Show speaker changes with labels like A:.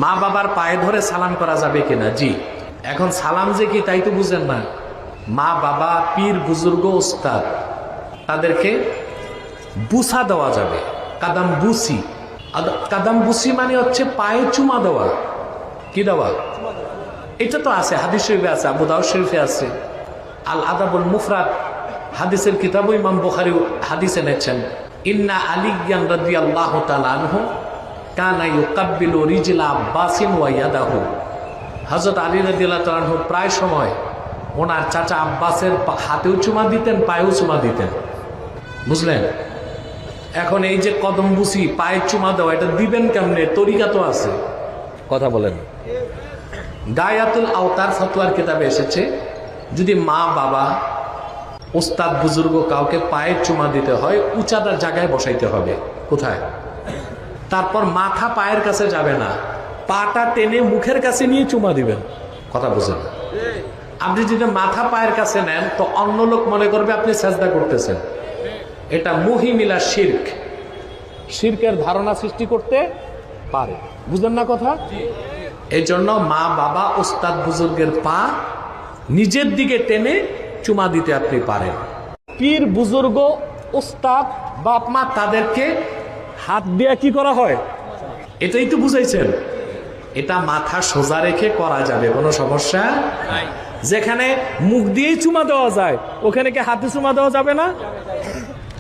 A: মা বাবার পায়ে ধরে সালাম করা যাবে কিনা? জি। এখন সালাম যে কি তাই তো বুঝেন না। মা বাবা, পীর বুজুর্গ, ওস্তাদ, তাদেরকে বুসা দেওয়া যাবে, কাদাম বুসি। কাদাম বুসি মানে হচ্ছে পায়ে চুমা দেওয়া। কি দেওয়া? এটা তো আছে, হাদিস শরীফে আছে, আবু দাউদ শরীফে আছে, আল আদাবুল মুফরাদ হাদিসের কিতাব ইমাম বুখারী হাদিস এনেছেন। ইন্না আলিয়ান রাদিয়াল্লাহু তাআলা আনহু কানা ইউকাব্বিলু রিজলা আব্বাসিন ওয়া ইয়াদাহু। হযরত আলী রাদিয়াল্লাহু তাআলা আনহু প্রায় সময় ওনার চাচা আব্বাসের হাতেও চুমা দিতেন, পায়েও চুমা দিতেন। বুঝলেন? এখন এই যে কদম বুসি, পায়ে চুমা দেওয়া, এটা দিবেন কেমনে? তরিকা তো আছে। কথা বলেন। গায়াতুল আওতার ফতোয়ার কিতাবে এসেছে, যদি মা বাবা, ওস্তাদ বুজুর্গ কাউকে পায়ের চুমা দিতে হয়, উঁচাদার জায়গায় বসাইতে হবে। কোথায়? তারপর মাথা পায়ের কাছে যাবে না, পাটা টেনে মুখের কাছে নিয়ে চুমা দিবেন। কথা বুঝেন? আপনি যদি মাথা পায়ের কাছে নেন তো অন্য লোক মনে করবে আপনি সেজদা করতেছেন। এটা মুহিমিলা শিরক, শিরকের ধারণা সৃষ্টি করতে পারে। বুঝলেন না কথা? এই জন্য মা বাবা, ওস্তাদ বুজুর্গের পা নিজের দিকে টেনে চুমা দিতে আপনি পারেন। পীর বুজুর্গ, ওস্তাদ, বাপ মা, তাদেরকে হাত দিয়ে কি করা হয়? এটাই তো বুঝাইছেন। এটা মাথা সোজা রেখে করা যাবে, কোনো সমস্যা নাই। যেখানে মুখ দিয়েই চুমা দেওয়া যায় ওখানে কি হাতে চুমা দেওয়া যাবে না?